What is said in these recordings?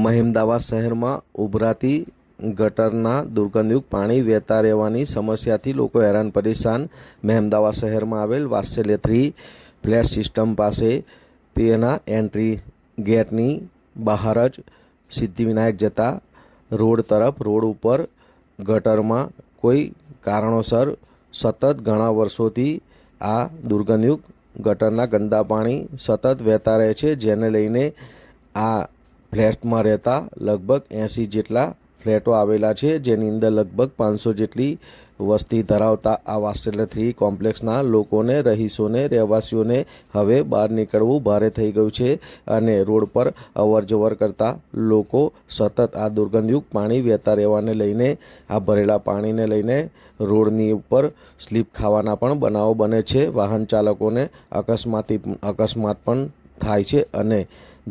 મહેમદાવાદ શહેરમાં ઉભરાતી ગટરના દુર્ગંધયુક્ત પાણી વહેતા રહેવાની સમસ્યાથી લોકો હેરાન પરેશાન. મહેમદાવાદ શહેરમાં આવેલ વાત્સલ્ય 3 ફ્લેટ સિસ્ટમ પાસે તેના એન્ટ્રી ગેટની બહાર જ સિદ્ધિવિનાયક જતા રોડ તરફ રોડ ઉપર ગટરમાં કોઈ કારણોસર સતત ઘણા વર્ષોથી આ દુર્ગંધયુક્ત ગટરના ગંદા પાણી સતત વહેતા રહે છે, જેને લઈને આ ફ્લેટમાં રહેતા લગભગ 80 જેટલા ફ્લેટો આવેલા છે, જેની અંદર લગભગ 500 જેટલી વસ્તી ધરાવતા આ વાત્સલ્ય 3 કોમ્પ્લેક્સના લોકોને, રહીશોને, રહેવાસીઓને હવે બહાર નીકળવું ભારે થઈ ગયું છે અને રોડ પર અવર જવર કરતા લોકો સતત આ દુર્ગંધયુક્ત પાણી વહેતા રહેવાને લઈને, આ ભરેલા પાણીને લઈને રોડની ઉપર સ્લીપ ખાવાના પણ બનાવો બને છે. વાહન ચાલકોને અકસ્માત પણ થાય છે અને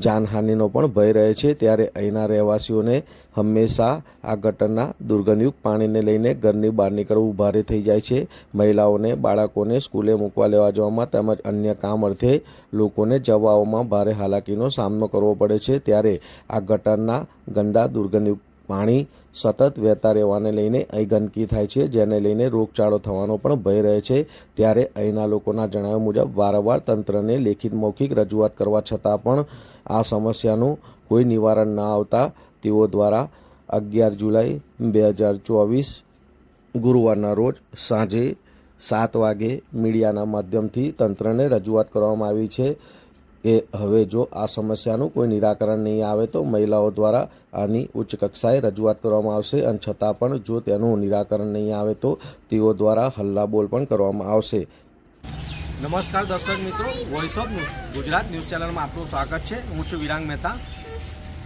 જાનહાનિનો પણ ભય રહે છે. ત્યારે અહીંના રહેવાસીઓને હંમેશા આ ગટરના દુર્ગંધયુક્ત પાણીને લઈને ઘરની બહાર નીકળવું ભારે થઈ જાય છે. મહિલાઓને, બાળકોને સ્કૂલે મૂકવા લેવા જવામાં તેમજ અન્ય કામ અર્થે લોકોને જવામાં ભારે હાલાકીનો સામનો કરવો પડે છે. ત્યારે આ ગટરના ગંદા દુર્ગંધયુક્ત પાણી સતત વહેતા રહેવાને લઈને અહીં ગંદકી થાય છે, જેને લઈને રોગચાળો થવાનો પણ ભય રહે છે. ત્યારે અહીંના લોકોના જણાવ્યા મુજબ વારંવાર તંત્રને લેખિત મૌખિક રજૂઆત કરવા છતાં પણ આ સમસ્યાનું કોઈ નિવારણ ન આવતા તેઓ દ્વારા 11 જુલાઈ 2024 ગુરુવારના રોજ સાંજે 7 વાગે મીડિયાના માધ્યમથી તંત્રને રજૂઆત કરવામાં આવી છે કે હવે જો આ સમસ્યાનું કોઈ નિરાકરણ નહીં આવે તો મહિલાઓ દ્વારા આની ઉચ્ચ કક્ષાએ રજૂઆત કરવામાં આવશે અને છતાં પણ જો તેનું નિરાકરણ નહીં આવે તો તેઓ દ્વારા હલ્લાબોલ પણ કરવામાં આવશે. નમસ્કાર દર્શક મિત્રો, વોઇસ ઓફ ગુજરાત ન્યૂઝ ચેનલમાં આપનું સ્વાગત છે. હું છું વિરાંગ મહેતા.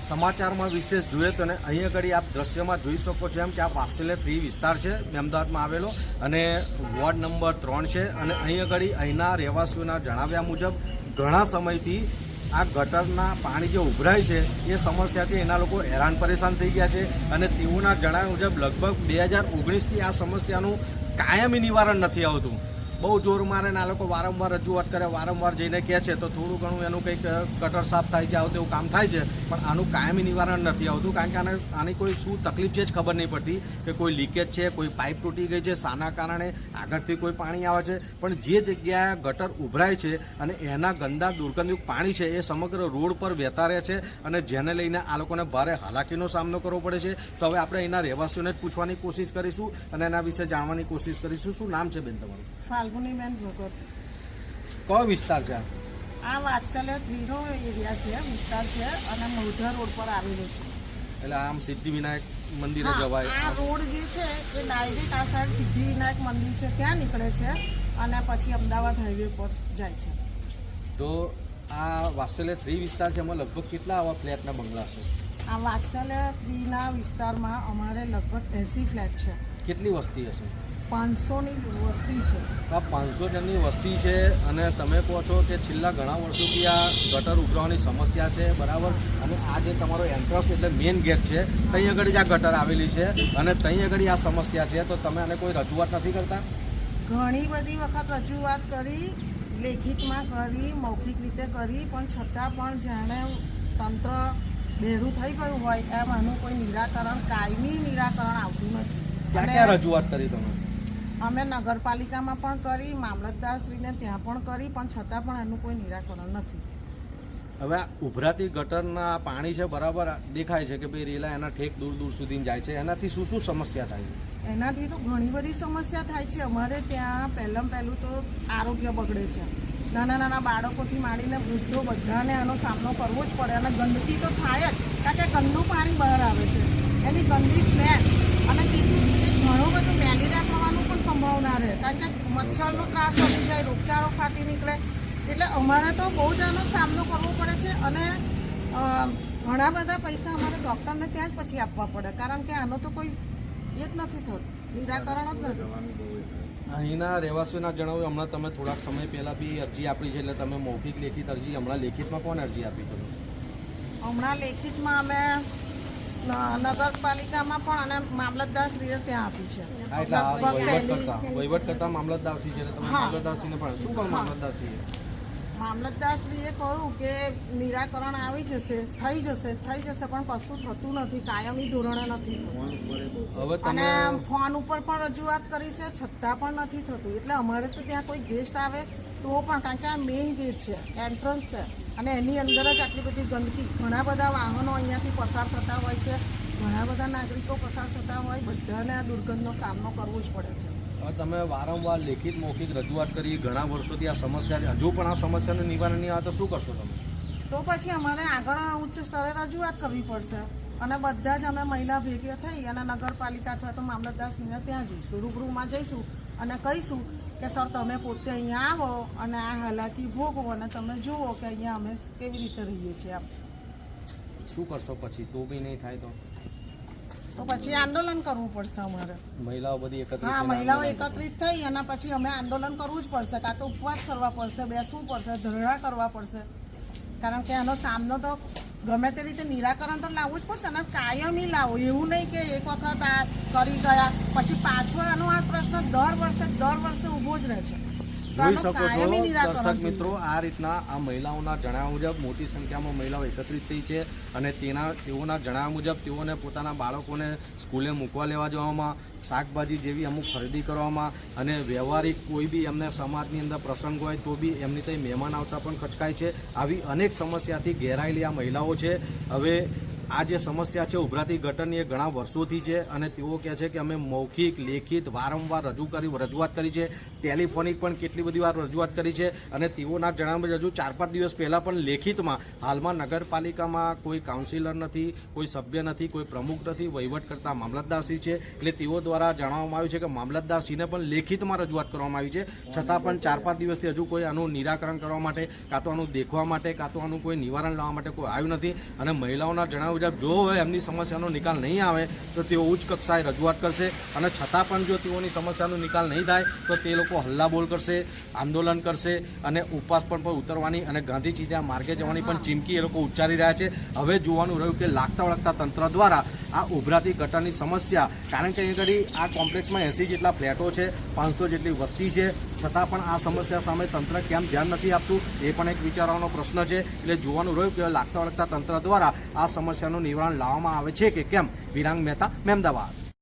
સમાચારમાં વિશેષ જોઈએ તો અહીં આગળ આપ દ્રશ્યમાં જોઈ શકો છો એમ કે આ વાત્સલ્ય 3 વિસ્તાર છે મહેમદાવાદમાં આવેલો અને વોર્ડ નંબર 3 છે અને અહીં આગળ અહીંના રહેવાસીઓના જણાવ્યા મુજબ ઘણા સમયથી આ ગટરના પાણી જે ઉભરાય છે એ સમસ્યાથી એના લોકો હેરાન પરેશાન થઈ ગયા છે અને તેઓના જણાવ્યા મુજબ લગભગ 2019થી આ સમસ્યાનું કાયમી નિવારણ નથી આવતું. બહુ જોર મારે ને આ લોકો વારંવાર રજૂઆત કરે, વારંવાર જઈને કહે છે તો થોડું ઘણું એનું કંઈક ગટર સાફ થાય છે, આવું તેવું કામ થાય છે, પણ આનું કાયમી નિવારણ નથી આવતું. કારણ કે આની કોઈ શું તકલીફ છે જ ખબર નહીં પડતી કે કોઈ લીકેજ છે, કોઈ પાઇપ તૂટી ગઈ છે, શાના કારણે આગળથી કોઈ પાણી આવે છે, પણ જે જગ્યાએ ગટર ઉભરાય છે અને એના ગંદા દુર્ગંધયુક્ત પાણી છે એ સમગ્ર રોડ પર વહેતા રહે છે અને જેને લઈને આ લોકોને ભારે હાલાકીનો સામનો કરવો પડે છે. તો હવે આપણે અહીંના રહેવાસીઓને જ પૂછવાની કોશિશ કરીશું અને એના વિશે જાણવાની કોશિશ કરીશું. શું નામ છે બેન તમારું? ફાલ્ગુનીબેન ભગત. કયો વિસ્તાર છે આ વાત્સલ્ય 3 નો એરિયા છે, વિસ્તાર છે અને મૌધા રોડ પર આવેલો છે. એટલે આમ સિદ્ધિવિનાયક મંદિરે જવાય. આ રોડ જે છે એ ડાયરેક્ટ આ સાઈડ સિદ્ધિવિનાયક મંદિર છે ત્યાં નીકળે છે અને પછી અમદાવાદ હાઈવે પર જાય છે. તો આ વાત્સલ્ય 3 વિસ્તાર છે, એમાં લગભગ કેટલા આવા ફ્લેટના બંગલા છે? આ વાત્સલ્ય 3 ના વિસ્તારમાં અમારે લગભગ 80 ફ્લેટ છે. કેટલી વસ્તી હશે? 500ની વસ્તી છે. આ 500 જણની વસ્તી છે અને તમે કહો છો કે છેલ્લા ઘણા વર્ષોથી આ ગટર ઉભરાવાની સમસ્યા છે, બરાબર? અને આ જે તમારો એન્ટ્રન્સ એટલે મેઇન ગેટ છે ત્યાં આગળ જ આ ગટર આવેલી છે અને ત્યાં આગળ આ સમસ્યા છે, તો તમે આને કોઈ રજૂઆત નથી કરતા? ઘણી બધી વખત રજૂઆત કરી, લેખિતમાં કરી, મૌખિક રીતે કરી, પણ છતાં પણ જાણે તંત્ર બેરું થઈ ગયું હોય એમ આનું કોઈ નિરાકરણ, કાયમી નિરાકરણ આવતું નથી. ક્યાં રજૂઆત કરી તમે? અમે નગરપાલિકામાં પણ કરી, મામલતદારશ્રીને ત્યાં પણ કરી, પણ છતાં પણ એનું કોઈ નિરાકરણ નથી. હવે આ ઉભરાતી ગટરના પાણી છે, બરાબર દેખાય છે કે ભાઈ રેલા એના ઠેક દૂર દૂર સુધી જાય છે, એનાથી શું શું સમસ્યા થાય છે? એનાથી તો ઘણી બધી સમસ્યા થાય છે. અમારે ત્યાં પહેલું તો આરોગ્ય બગડે છે. નાના નાના બાળકોથી માંડીને વૃદ્ધો બધાને આનો સામનો કરવો જ પડે અને ગંદકી તો થાય જ, કારણ કે ગંદુ પાણી બહાર આવે છે, એની ગંદી સ્મેલ અને બીજું ઘણું બધું મેલેરિયા થવાનું પણ સંભાવના રહે, કારણ કે મચ્છરનો ત્રાસ વધી જાય, રોગચાળો ફાટી નીકળે. એટલે અમારે તો બહુ જ આનો સામનો કરવો પડે છે અને ઘણા બધા પૈસા અમારે ડૉક્ટરને ત્યાં જ પછી આપવા પડે, કારણ કે આનો તો કોઈ એ જ નથી થતું, નિરાકરણ જ નથી. અહીંના રહેવાસીઓના જણાવ્યું, હમણાં તમે થોડાક સમય પહેલાં બી અરજી આપી છે, એટલે તમે મૌખિક લેખિત અરજી, હમણાં લેખિતમાં કોણ અરજી આપી તમે? હમણાં લેખિતમાં અમે નગરપાલિકામાં પણ અને મામલતદારશ્રીએ ત્યાં આપી છે. વહીવટ કરતા મામલતદારશ્રી છે, તમે મામલતદારશ્રીને પણ શું કહો? મામલતદારશ્રીએ મામલતદારશ્રીએ કહ્યું કે નિરાકરણ આવી જશે થઈ જશે પણ કશું થતું નથી, કાયમી ધોરણે નથી થતું. હવે અને તમે ફોન ઉપર પણ રજૂઆત કરી છે છતાં પણ નથી થતું. એટલે અમારે તો ત્યાં કોઈ ગેસ્ટ આવે તો પણ, કારણ કે આ મેઇન ગેટ છે, એન્ટ્રન્સ છે, અને એની અંદર જ આટલી બધી ગંદકી, ઘણા બધા વાહનો અહીંયાથી પસાર થતા હોય છે, ઘણા બધા નાગરિકો પસાર થતા હોય, બધાને આ દુર્ગંધનો સામનો કરવો જ પડે છે. હવે તમે વારંવાર લેખિત મૌખિક રજૂઆત કરી, ઘણા વર્ષોથી આ સમસ્યા, હજુ પણ આ સમસ્યાનું નિવારણ નહીં આવે તો શું કરશો તમે? તો પછી અમારે આગળ ઉચ્ચ સ્તરે રજૂઆત કરવી પડશે, અને બધા જ અમે મહિલા ભેગી થઈ અને નગરપાલિકા અથવા તો મામલતદારશ્રીને ત્યાં જઈશું, રૂબરૂમાં જઈશું અને કહીશું કે સર તમે પોતે અહીંયા આવો અને આ હાલાકી ભોગવો અને તમે જુઓ કે અહીંયા અમે કેવી રીતે રહીએ છીએ. આમ શું કરશો પછી? તો બી નહીં થાય તો પછી આંદોલન કરવું પડશે અમારે. મહિલાઓ બધી એકત્રિત હા, થઈને મહિલાઓ આંદોલન એકત્રિત થઈ અને પછી અમે આંદોલન કરવું જ પડશે, કાં તો ઉપવાસ કરવા પડશે, બેસવું પડશે, ધરણા કરવા પડશે, કારણ કે એનો સામનો તો ગમે તે રીતે નિરાકરણ તો લાવવું જ પડશે ને, કાયમી લાવો. એવું નહીં કે એક વખત આ કરી ગયા પછી પાછો આનો આ પ્રશ્ન દર વર્ષે ઊભો જ રહે છે. તો જોઈ આનું શકો છો કાયમી નિરાકરણ દર્શક જોઈએ. મિત્રો, આ રીતના આ મહિલાઓના જણાવ્યા મુજબ મોટી સંખ્યામાં મહિલાઓ એકત્રિત થઈ છે અને તેઓના જણાવ્યા મુજબ તેઓને પોતાના બાળકોને સ્કૂલે મૂકવા લેવા જવામાં, શાકભાજી જેવી અમુક ખરીદી કરવામાં અને વ્યવહારિક કોઈ બી એમને સમાજની અંદર પ્રસંગ હોય તો બી એમની ત્યાં મહેમાન આવતા પણ ખચકાય છે. આવી અનેક સમસ્યાથી ઘેરાયેલી આ મહિલાઓ છે. હવે આ જે સમસ્યા છે ઉભરાતી ગટરની એ ઘણા વર્ષોથી છે અને તેઓ કહે છે કે અમે મૌખિક, લેખિત વારંવાર રજૂઆત કરી છે, ટેલિફોનિક પણ કેટલી બધી વાર રજૂઆત કરી છે અને તેઓના જણાવ્યા હજુ 4-5 દિવસ પહેલાં પણ લેખિતમાં, હાલમાં નગરપાલિકામાં કોઈ કાઉન્સિલર નથી, કોઈ સભ્ય નથી, કોઈ પ્રમુખ નથી, વહીવટ કરતા મામલતદારશ્રી છે. એટલે તેઓ દ્વારા જણાવવામાં આવ્યું છે કે મામલતદારશ્રીને પણ લેખિતમાં રજૂઆત કરવામાં આવી છે, છતાં પણ 4-5 દિવસથી હજુ કોઈ આનું નિરાકરણ કરવા માટે, કાં તો આનું દેખવા માટે, કાં તો આનું કોઈ નિવારણ લાવવા માટે કોઈ આવ્યું નથી. અને મહિલાઓના જણાવ્યા જો એમની સમસ્યાનો નિકાલ નહીં આવે તો તેઓ ઉચ્ચ કક્ષાએ રજૂઆત કરશે અને છતાં પણ જો તેઓની સમસ્યાનો નિકાલ નહીં થાય તો તે લોકો હલ્લાબોલ કરશે, આંદોલન કરશે અને ઉપવાસ પર ઉતરવાની અને ગાંધી ચિંધ્યા માર્ગે જવાની પણ ચીમકી એ લોકો ઉચ્ચારી રહ્યા છે. હવે જોવાનું રહ્યું કે લાગતા વળગતા તંત્ર દ્વારા આ ઉભરાતી ગટરની સમસ્યા, કારણ કે અહીં આ કોમ્પ્લેક્સમાં 80 જેટલા ફ્લેટો છે, 500 જેટલી વસ્તી છે, છતાં પણ આ સમસ્યા સામે તંત્ર કેમ ધ્યાન નથી આપતું એ પણ એક વિચારવાનો પ્રશ્ન છે. એટલે જોવાનું રહ્યું કે લાગતા વળગતા તંત્ર દ્વારા આ સમસ્યાનું નિવારણ લાવવામાં આવે છે કે કેમ. વિરાંગ મહેતા, મહેમદાવાદ.